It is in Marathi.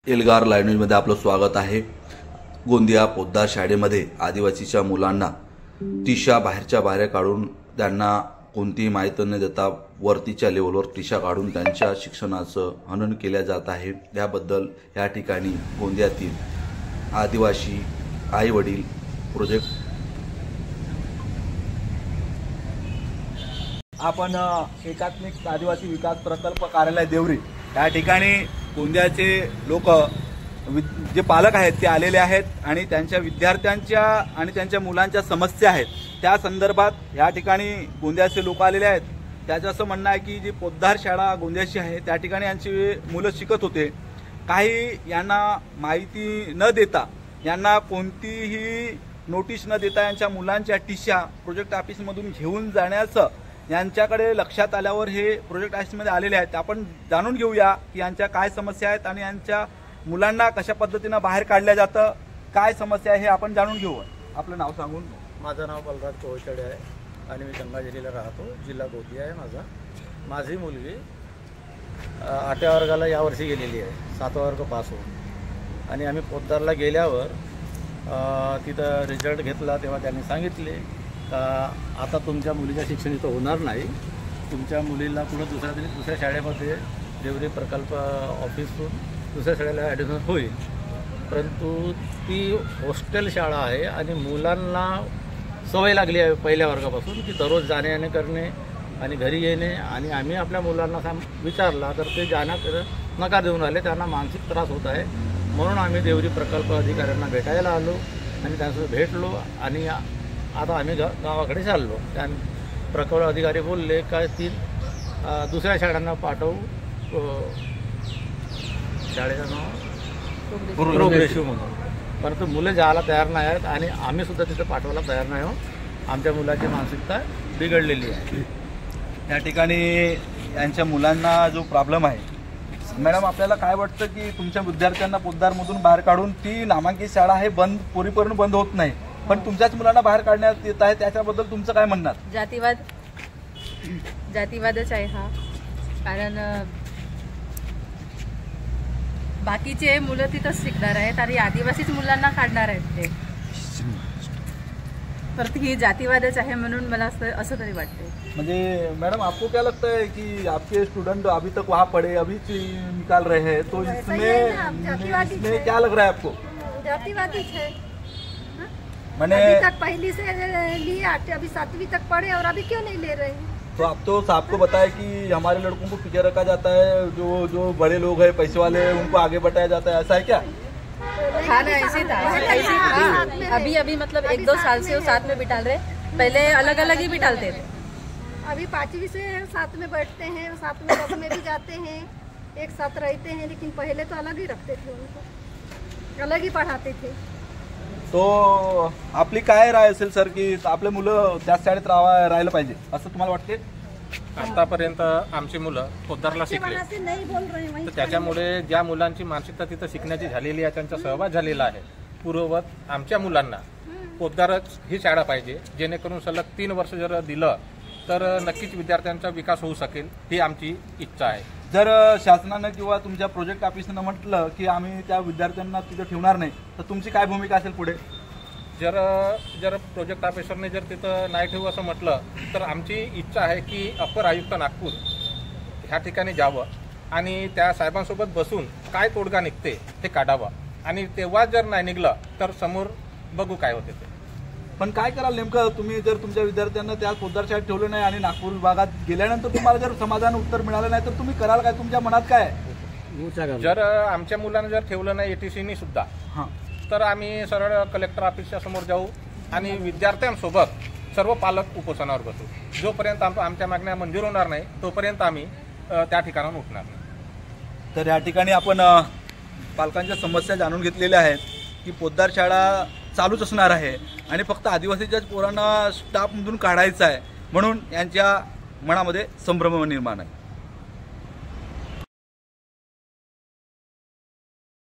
एल्गार लाईव्ह न्यूजमध्ये आपलं स्वागत आहे। गोंदिया पोद्दार शाळेमध्ये आदिवासीच्या मुलांना टिशा बाहेरच्या बाहेर काढून त्यांना कोणतीही माहिती न देता वरतीच्या लेवलवर टिशा काढून त्यांच्या शिक्षणाचं हनन केले जात आहे। याबद्दल या ठिकाणी गोंदियातील आदिवासी आई वडील प्रोजेक्ट आपण एकात्मिक आदिवासी विकास प्रकल्प कार्यालय देवरी या ठिकाणी गोंदियाचे लोक जे पालक आहेत ते आलेले आहेत आणि त्यांच्या विद्यार्थ्यांच्या आणि त्यांच्या मुलांच्या समस्या आहेत त्या संदर्भात या ठिकाणी गोंदियाचे लोक आलेले आहेत। त्याचं असं म्हणणं आहे की जी पोद्दार शाळा गोंदियाची आहे त्या ठिकाणी यांची मुलं शिकत होते, काही यांना माहिती न देता यांना कोणतीही नोटीस न देता यांच्या मुलांच्या टिशा प्रोजेक्ट ऑफिसमधून घेऊन जाण्याचं यांच्याकडे लक्षात आल्यावर हे प्रोजेक्ट ऑफिसमध्ये आलेले आहेत। आपण जाणून घेऊया की यांच्या काय समस्या आहेत आणि यांच्या मुलांना कशा पद्धतीने बाहेर काढल्या जातं, काय समस्या आहे हे आपण जाणून घेऊ। आपलं नाव सांगून। माझं नाव बलराज कोळचडे आहे आणि मी गंगाझरीला राहतो, जिल्हा गोंदिया आहे माझा। माझी मुलगी 8व्या वर्गाला यावर्षी गेलेली आहे, 7वा वर्ग पास होऊन। आणि आम्ही पोद्दारला गेल्यावर तिथं रिझल्ट घेतला तेव्हा त्यांनी सांगितले का आता तुमच्या मुलीचं शिक्षण इथं होणार नाही, तुमच्या मुलीला कुठं दुसऱ्या शाळेमध्ये देवरी प्रकल्प ऑफिसतून दुसऱ्या शाळेला ॲडमिशन होईल। परंतु ती हॉस्टेल शाळा आहे आणि मुलांना सवय लागली आहे पहिल्या वर्गापासून की दररोज जाणे येणे करणे आणि घरी येणे, आणि आम्ही आपल्या मुलांना विचारला तर ते जाण्यात नकार देऊन राहिले, त्यांना मानसिक त्रास होत आहे। म्हणून आम्ही देवरी प्रकल्प अधिकाऱ्यांना भेटायला आलो आणि त्यांच्यासोबत भेटलो आणि आता आम्ही गावाकडे चाललो। त्या प्रकल्प अधिकारी बोलले का ती दुसऱ्या शाळांना पाठवू, शाळेचं नाव प्रोग्रेसिव्ह म्हणून, परंतु मुलं जायला तयार नाही आहेत आणि आम्ही सुद्धा तिथं पाठवायला तयार नाही आहोत। आमच्या मुलाची मानसिकता बिघडलेली आहे। या ठिकाणी यांच्या मुलांना जो प्रॉब्लेम आहे, मॅडम आपल्याला काय वाटतं की तुमच्या विद्यार्थ्यांना पोद्दारमधून बाहेर काढून ती नामांकित शाळा आहे पूर्णपणे बंद होत नाही, पण तुमच्याच मुलांना बाहेर काढण्यात येत आहे, त्याच्याबद्दल तुमचं काय म्हणणार? जातीवादच आहे हा, कारण बाकीचे मुलं तिथंच शिकणार आहेत आणि आदिवासीच मुलांना काढणार आहेत ते, तर ही जातीवादच आहे म्हणून मला असं तरी वाटते। म्हणजे मैडम आपको क्या लगता है कि आपके स्टूडेंट अभी तक वहाँ पढ़े, अभी निकाल रहे हैं, तो इसमें क्या लग रहा है आपको? जातिवादी है। मैंने अभी तक पहली से लिए अभी 7वीं तक पढ़े और अभी क्यों नहीं ले रहे हैं? तो आप तो साहब को बताया कि हमारे लड़कों को पीछे रखा जाता है, जो बड़े लोग हैं पैसे वाले हैं उनको आगे बढ़ाया जाता है, ऐसा है क्या? हाँ ना, ऐसे था। अभी मतलब 1-2 साल से वो साथ में बिठा रहे, पहले अलग अलग ही बिठाते थे। अभी 5वीं से साथ में बैठते हैं, साथ में बस में भी जाते हैं, एक साथ रहते हैं, लेकिन पहले तो अलग ही रखते थे उनको, अलग ही पढ़ाते थे। तो आपली काय राय असेल सर की आपले मुलं त्याच शाळेत राहायला पाहिजे असं तुम्हाला वाटते? आतापर्यंत आमची मुलं पोद्दारला शिकले, तर त्याच्यामुळे ज्या मुलांची मानसिकता तिथं शिकण्याची झालेली आहे त्यांचा सहभाग झालेला आहे, पूर्ववत आमच्या मुलांना पोद्दारच ही शाळा पाहिजे, जेणेकरून सलग 3 वर्ष जर दिलं तर नक्कीच विद्यार्थ्यांचा विकास होऊ शकेल, ही आमची इच्छा आहे। जर शासनानं किंवा तुमच्या प्रोजेक्ट ऑफिसनं म्हटलं की आम्ही त्या विद्यार्थ्यांना तिथं ठेवणार नाही, तर तुमची काय भूमिका असेल पुढे? जर प्रोजेक्ट ऑफिसरने जर तिथं नाही ठेवू असं म्हटलं तर आमची इच्छा आहे की अपर आयुक्त नागपूर ह्या ठिकाणी जावं आणि त्या साहेबांसोबत बसून काय तोडगा निघते ते काढावं, आणि तेव्हा जर नाही निघलं तर समोर बघू काय होते ते। पण काय कराल नेमकं तुम्ही जर तुमच्या विद्यार्थ्यांना त्या पोद्दार शाळेत ठेवलं नाही आणि नागपूर विभागात गेल्यानंतर तुम्हाला जर समाधान उत्तर मिळालं नाही तर तुम्ही कराल काय? तुमच्या मनात काय आहे? जर आमच्या मुलांना जर ठेवलं नाही ATCनी सुद्धा, तर आम्ही सरळ कलेक्टर ऑफिसच्या समोर जाऊ आणि विद्यार्थ्यांसोबत सर्व पालक उपोषणावर बसू। जोपर्यंत आमच्या मागण्या मंजूर होणार नाही तोपर्यंत आम्ही त्या ठिकाणाहून उठणार नाही। तर या ठिकाणी आपण पालकांच्या समस्या जाणून घेतलेल्या आहेत की पोद्दार शाळा चालूच असणार आहे आणि फक्त आदिवासीच्याच पोरांना स्टाफमधून काढायचं आहे, म्हणून यांच्या मनामध्ये संभ्रम निर्माण आहे।